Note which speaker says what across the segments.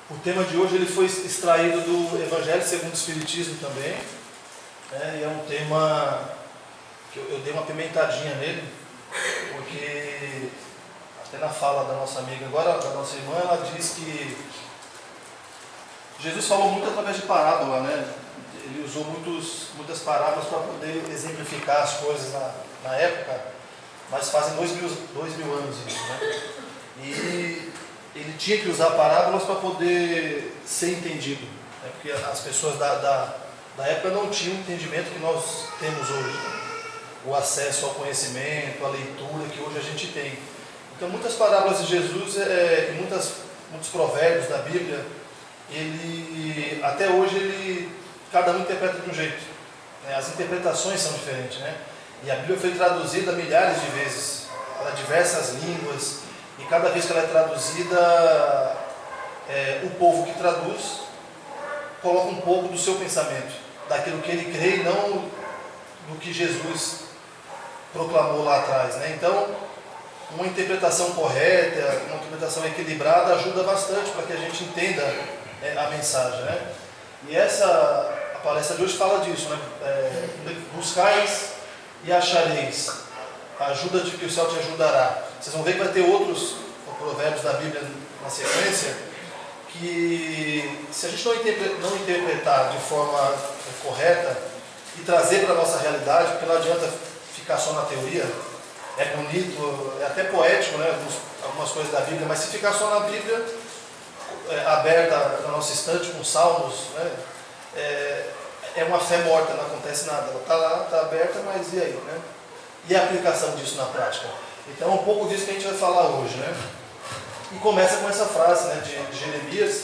Speaker 1: O tema de hoje ele foi extraído do Evangelho segundo o Espiritismo também, né? E é um tema que eu dei uma pimentadinha nele, porque até na fala da nossa amiga agora, da nossa irmã, ela diz que Jesus falou muito através de parábola, né? Ele usou muitas parábolas para poder exemplificar as coisas na época, mas fazem 2000 anos isso, né? E ele tinha que usar parábolas para poder ser entendido, né? Porque as pessoas da época não tinham o entendimento que nós temos hoje, o acesso ao conhecimento, a leitura que hoje a gente tem. Então muitas parábolas de Jesus, muitos provérbios da Bíblia, até hoje cada um interpreta de um jeito, né? As interpretações são diferentes, né? E a Bíblia foi traduzida milhares de vezes para diversas línguas, e cada vez que ela é traduzida, o povo que traduz coloca um pouco do seu pensamento, daquilo que ele crê e não do que Jesus proclamou lá atrás, né? Então, uma interpretação correta, uma interpretação equilibrada ajuda bastante para que a gente entenda a mensagem, né? E a palestra de hoje fala disso, né? Buscais e achareis, ajuda de que o céu te ajudará. Vocês vão ver que vai ter outros provérbios da Bíblia na sequência, que se a gente não interpretar de forma correta e trazer para a nossa realidade, porque não adianta ficar só na teoria, é bonito, é até poético, né, algumas coisas da Bíblia, mas se ficar só na Bíblia, aberta na nossa estante com salmos, né, é uma fé morta, não acontece nada. Ela está lá, está aberta, mas e aí? Né? E a aplicação disso na prática? Então é um pouco disso que a gente vai falar hoje, né? E começa com essa frase, né, de Jeremias: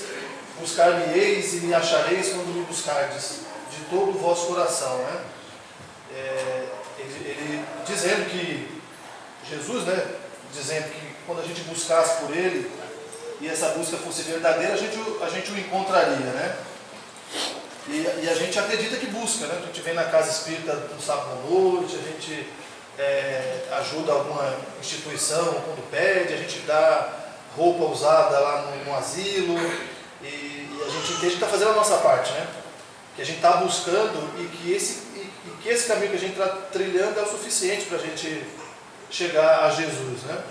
Speaker 1: buscar-me-eis e me achareis quando me buscardes de todo o vosso coração, né? Ele dizendo que Jesus, né, dizendo que quando a gente buscasse por Ele e essa busca fosse verdadeira, a gente o encontraria, né? E a gente acredita que busca, né? A gente vem na casa espírita no sábado à noite, a gente ajuda alguma instituição quando pede, a gente dá roupa usada lá no asilo, e a gente entende que está fazendo a nossa parte, né? Que a gente está buscando e que esse caminho que a gente está trilhando é o suficiente para a gente chegar a Jesus, né?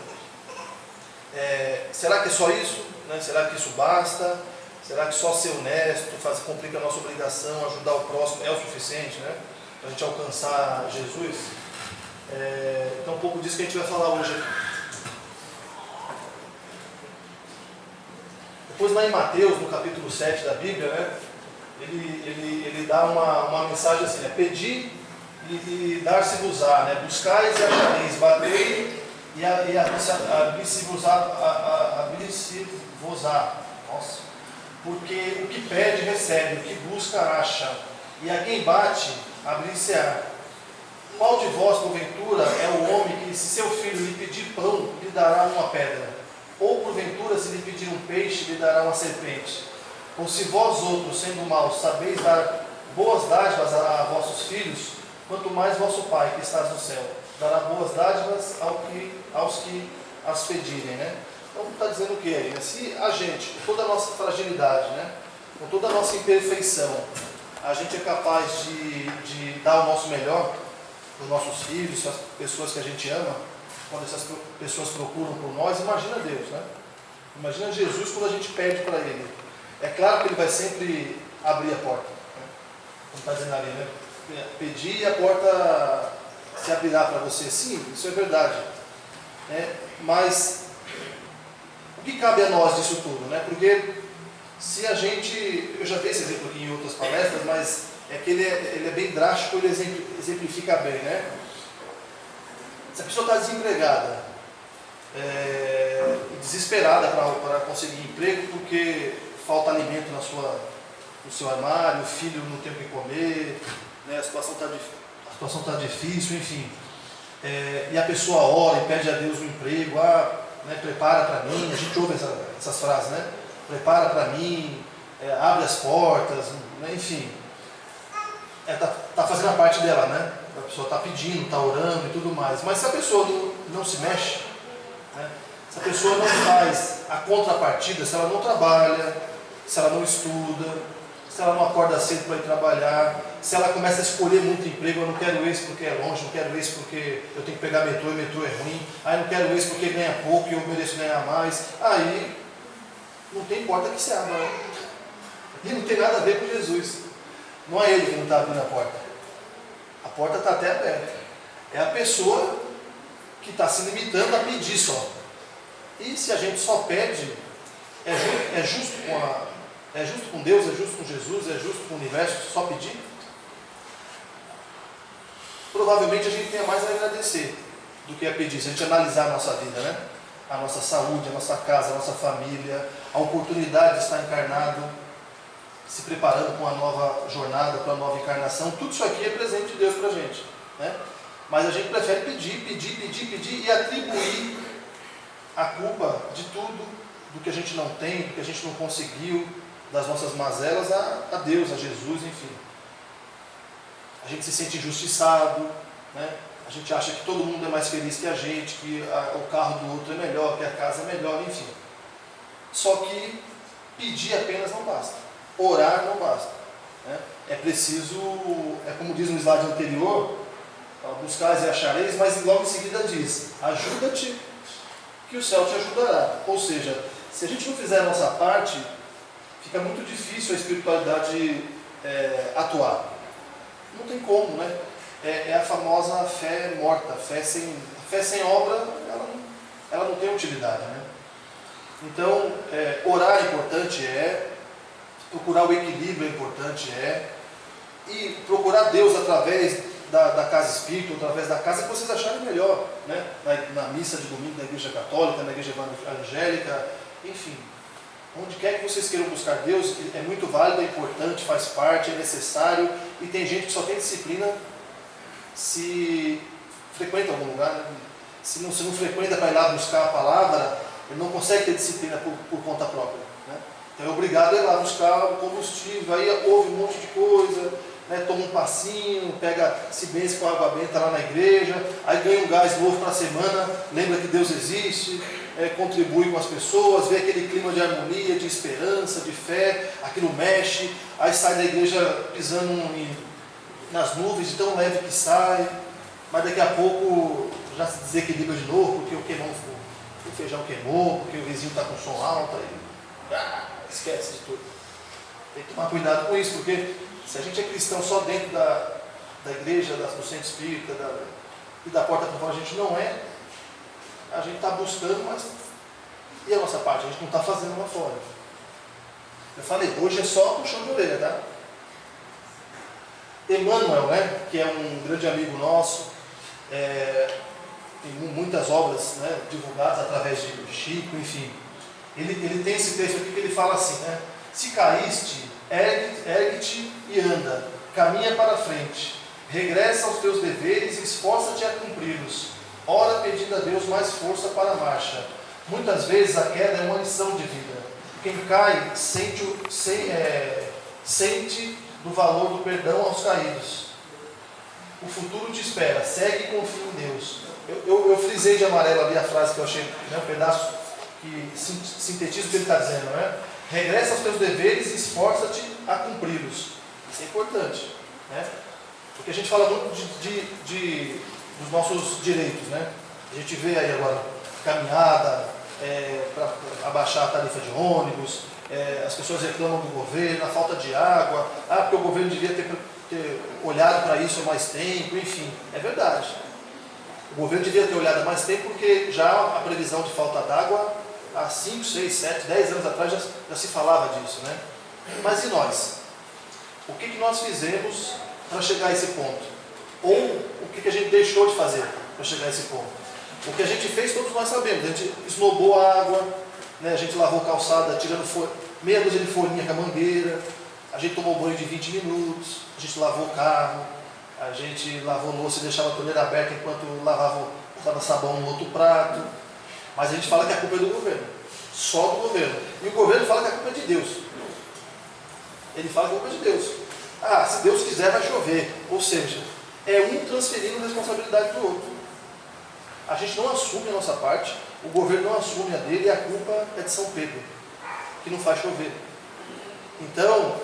Speaker 1: Será que é só isso? Né? Será que isso basta? Será que só ser honesto, cumprir a nossa obrigação, ajudar o próximo é o suficiente, né? Para a gente alcançar Jesus? Então um pouco disso que a gente vai falar hoje. Depois lá em Mateus, no capítulo 7 da Bíblia, né, ele dá uma mensagem assim, né? Pedi e dar-se-vos-á, né? Buscais e achareis, batei e abrir-se-vos-á. Nossa. Porque o que pede, recebe, o que busca, acha, e a quem bate, abrir-se-á. Qual de vós, porventura, é o homem que, se seu filho lhe pedir pão, lhe dará uma pedra? Ou, porventura, se lhe pedir um peixe, lhe dará uma serpente? Ou se vós outros, sendo maus, sabeis dar boas dádivas a vossos filhos, quanto mais vosso Pai, que estás no céu, dará boas dádivas aos que as pedirem, né? Então está dizendo o que aí? Se a gente, com toda a nossa fragilidade, né, com toda a nossa imperfeição, a gente é capaz de dar o nosso melhor para os nossos filhos, para as pessoas que a gente ama, quando essas pessoas procuram por nós, imagina Deus, né? Imagina Jesus quando a gente pede para Ele. É claro que Ele vai sempre abrir a porta, né? Como está dizendo ali, né? Pedir e a porta se abrirá para você. Sim, isso é verdade, né? Mas o que cabe a nós disso tudo, né? Porque se a gente, eu já dei esse exemplo aqui em outras palestras, mas é que ele é bem drástico, ele exemplifica bem, né? Se a pessoa está desempregada, desesperada para conseguir emprego porque falta alimento no seu armário, o filho não tem o que comer, né? A situação está difícil, enfim. E a pessoa ora e pede a Deus um emprego, né, prepara para mim, a gente ouve essas frases, né? Prepara para mim, abre as portas, né? Enfim. Está fazendo a parte dela, né? A pessoa está pedindo, está orando e tudo mais. Mas se a pessoa não se mexe, né? Se a pessoa não faz a contrapartida, se ela não trabalha, se ela não estuda, se ela não acorda cedo para ir trabalhar, se ela começa a escolher muito emprego, eu não quero esse porque é longe, não quero esse porque eu tenho que pegar metrô e metrô é ruim, aí não quero esse porque ganha pouco e eu mereço ganhar mais, aí não tem porta que se abra. E não tem nada a ver com Jesus. Não é ele que não está abrindo a porta. A porta está até aberta. É a pessoa que está se limitando a pedir só. E se a gente só pede, é justo com Deus, é justo com Jesus, é justo com o universo, só pedir? Provavelmente a gente tenha mais a agradecer do que a pedir. Se a gente analisar a nossa vida, né? A nossa saúde, a nossa casa, a nossa família, a oportunidade de estar encarnado, se preparando para uma nova jornada, para uma nova encarnação, tudo isso aqui é presente de Deus para a gente, né? Mas a gente prefere pedir e atribuir a culpa de tudo, do que a gente não tem, do que a gente não conseguiu, das nossas mazelas a Deus, a Jesus, enfim. A gente se sente injustiçado, né? A gente acha que todo mundo é mais feliz que a gente, que o carro do outro é melhor, que a casa é melhor, enfim. Só que pedir apenas não basta. Orar não basta, né? É preciso, é como diz no slide anterior, buscais e achareis, mas logo em seguida diz, ajuda-te que o céu te ajudará. Ou seja, se a gente não fizer a nossa parte, fica muito difícil a espiritualidade atuar. Não tem como, né? É a famosa fé morta, fé sem obra, ela não tem utilidade, né? Então, orar é importante, procurar o equilíbrio é importante, e procurar Deus através da casa espírita, através da casa que vocês acharem melhor, né? Na missa de domingo da igreja católica, na igreja evangélica, enfim, onde quer que vocês queiram buscar Deus, é muito válido, é importante, faz parte, é necessário, e tem gente que só tem disciplina se frequenta algum lugar, né? Se não frequenta para ir lá buscar a palavra, ele não consegue ter disciplina por conta própria, né? Então é obrigado a ir lá buscar o combustível, aí ouve um monte de coisa, né? Toma um passinho, se benze com água benta lá na igreja, aí ganha um gás novo para a semana, lembra que Deus existe, contribui com as pessoas, vê aquele clima de harmonia, de esperança, de fé, aquilo mexe, aí sai da igreja pisando nas nuvens, de tão leve que sai, mas daqui a pouco já se desequilibra de novo, porque o feijão queimou, porque o vizinho está com som alto, aí esquece de tudo. Tem que tomar cuidado com isso, porque se a gente é cristão só dentro da igreja, do centro espírita, e da porta para fora, a gente não é. A gente está buscando, mas e a nossa parte? A gente não está fazendo lá fora. Eu falei, hoje é só puxão de orelha, tá? Emmanuel, né, que é um grande amigo nosso, tem muitas obras, né, divulgadas através de Chico, enfim. Ele tem esse texto aqui que ele fala assim, né? Se caíste, ergue-te e anda, caminha para frente, regressa aos teus deveres e esforça-te a cumpri-los. Ora pedindo a Deus mais força para a marcha. Muitas vezes a queda é uma lição de vida. Quem cai sente do valor do perdão aos caídos. O futuro te espera, segue e confia em Deus. Eu frisei de amarelo ali a frase que eu achei, né, um pedaço que sintetiza o que ele está dizendo, né? Regressa aos teus deveres e esforça-te a cumpri-los. Isso é importante, né? Porque a gente fala muito dos nossos direitos, né? A gente vê aí agora caminhada para abaixar a tarifa de ônibus, as pessoas reclamam do governo, a falta de água, porque o governo devia ter olhado para isso há mais tempo, enfim, é verdade. O governo devia ter olhado há mais tempo porque já a previsão de falta d'água há 5, 6, 7, 10 anos atrás já se falava disso, né? Mas e nós? O que nós fizemos para chegar a esse ponto? Ou o que a gente deixou de fazer para chegar a esse ponto? O que a gente fez, todos nós sabemos. A gente esnobou a água, né? A gente lavou calçada tirando meia dúzia de folhinha com a mangueira, a gente tomou banho de 20 minutos, a gente lavou o carro, a gente lavou louça e deixava a torneira aberta enquanto usava sabão no outro prato. Mas a gente fala que a culpa é do governo, só do governo. E o governo fala que a culpa é de Deus. Ele fala que a culpa é de Deus. Se Deus quiser vai chover. Ou seja, é um transferindo a responsabilidade do outro. A gente não assume a nossa parte, o governo não assume a dele e a culpa é de São Pedro, que não faz chover. Então,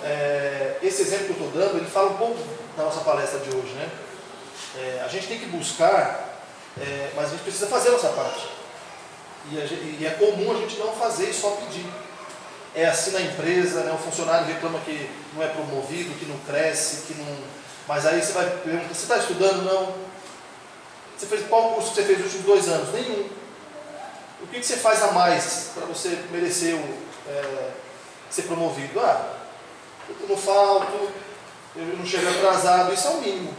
Speaker 1: esse exemplo que eu estou dando, ele fala um pouco da nossa palestra de hoje, né? A gente tem que buscar, mas a gente precisa fazer a nossa parte. E é comum a gente não fazer e só pedir. É assim na empresa, né? O funcionário reclama que não é promovido, que não cresce, que não... Mas aí você vai perguntar, você está estudando? Não. Você fez qual curso que você fez nos últimos 2 anos? Nenhum. O que você faz a mais para você merecer ser promovido? Eu não falto, eu não chego atrasado, isso é o mínimo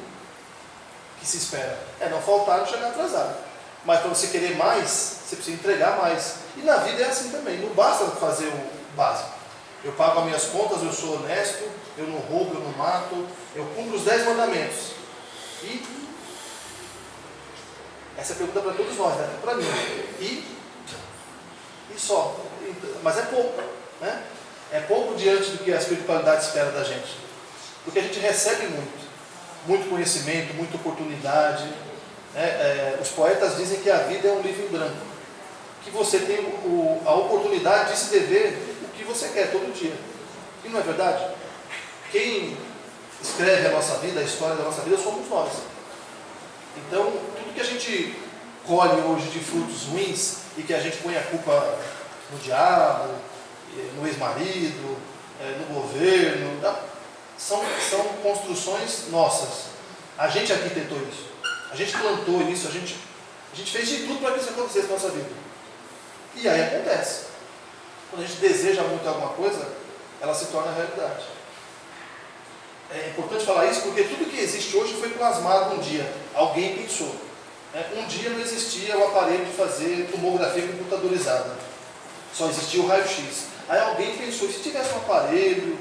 Speaker 1: que se espera. Não faltar e não chegar atrasado. Mas para você querer mais, você precisa entregar mais. E na vida é assim também, não basta fazer o básico. Eu pago as minhas contas, eu sou honesto, eu não roubo, eu não mato, eu cumpro os 10 mandamentos. E essa é a pergunta para todos nós, né? Para mim. E só. Mas é pouco, né? É pouco diante do que a espiritualidade espera da gente. Porque a gente recebe muito conhecimento, muita oportunidade. Os poetas dizem que a vida é um livro em branco. Que você tem a oportunidade de se dever o que você quer todo dia. E não é verdade? Quem escreve a nossa vida, a história da nossa vida, somos nós. Então, tudo que a gente colhe hoje de frutos ruins e que a gente põe a culpa no diabo, no ex-marido, no governo, são construções nossas. A gente arquitetou isso. A gente plantou isso, a gente fez de tudo para que isso acontecesse na nossa vida. E aí acontece. Quando a gente deseja muito alguma coisa, ela se torna realidade. É importante falar isso porque tudo que existe hoje foi plasmado um dia. Alguém pensou. Um dia não existia o aparelho de fazer tomografia computadorizada. Só existia o raio-x. Aí alguém pensou, e se tivesse um aparelho,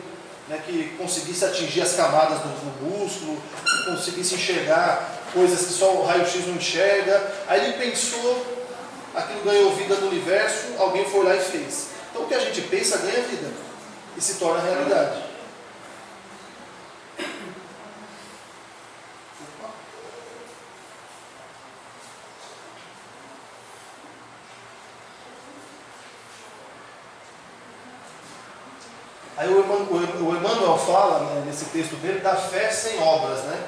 Speaker 1: né, que conseguisse atingir as camadas do músculo, que conseguisse enxergar coisas que só o raio-x não enxerga. Aí ele pensou, aquilo ganhou vida no universo, alguém foi lá e fez. Então o que a gente pensa ganha vida e se torna realidade. Aí o Emmanuel fala, né, nesse texto dele, da fé sem obras, né?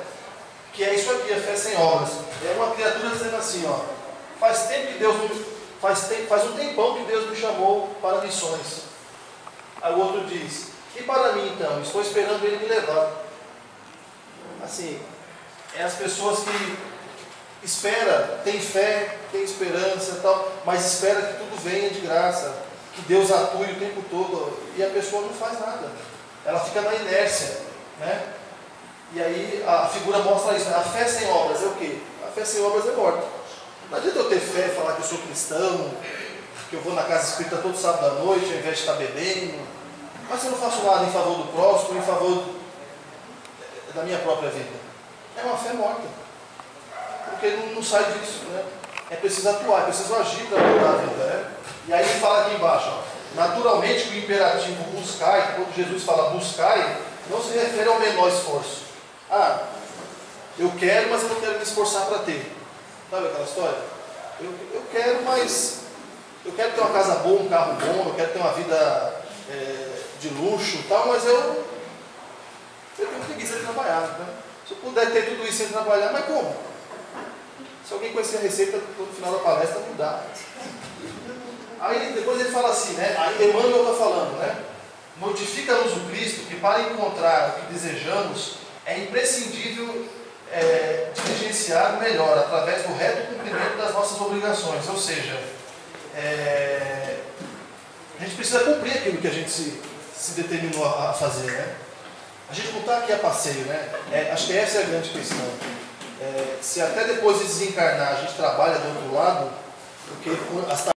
Speaker 1: Que é isso aqui, a fé sem obras. É uma criatura dizendo assim, faz um tempão que Deus me chamou para missões. Aí o outro diz, e para mim então? Estou esperando Ele me levar. Assim, as pessoas que esperam, tem fé, tem esperança e tal, mas espera que tudo venha de graça, que Deus atue o tempo todo, e a pessoa não faz nada. Ela fica na inércia, né? E aí a figura mostra isso, né? A fé sem obras é o quê? A fé sem obras é morta. Não adianta eu ter fé e falar que eu sou cristão, que eu vou na casa espírita todo sábado à noite, ao invés de estar bebendo, mas se eu não faço nada em favor do próximo, em favor da minha própria vida. É uma fé morta. Porque não sai disso, né? É preciso atuar, é preciso agir para mudar a vida, né? E aí ele fala aqui embaixo, naturalmente que o imperativo buscai, quando Jesus fala buscai, não se refere ao menor esforço. Eu quero, mas eu não quero me esforçar para ter. Sabe aquela história? Eu quero, mas eu quero ter uma casa boa, um carro bom, eu quero ter uma vida de luxo e tal, mas eu tenho preguiça de trabalhar, né? Se eu puder ter tudo isso sem trabalhar, mas como? Se alguém conhecer a receita, no final da palestra mudar. Aí depois ele fala assim, né? Aí Emmanuel está falando, né? Notifica-nos o Cristo que para encontrar o que desejamos é imprescindível diligenciar melhor através do reto cumprimento das nossas obrigações. Ou seja, a gente precisa cumprir aquilo que a gente se determinou a fazer, né? A gente não está aqui a passeio, né? Acho que essa é a grande questão. Se até depois de desencarnar a gente trabalha do outro lado, porque as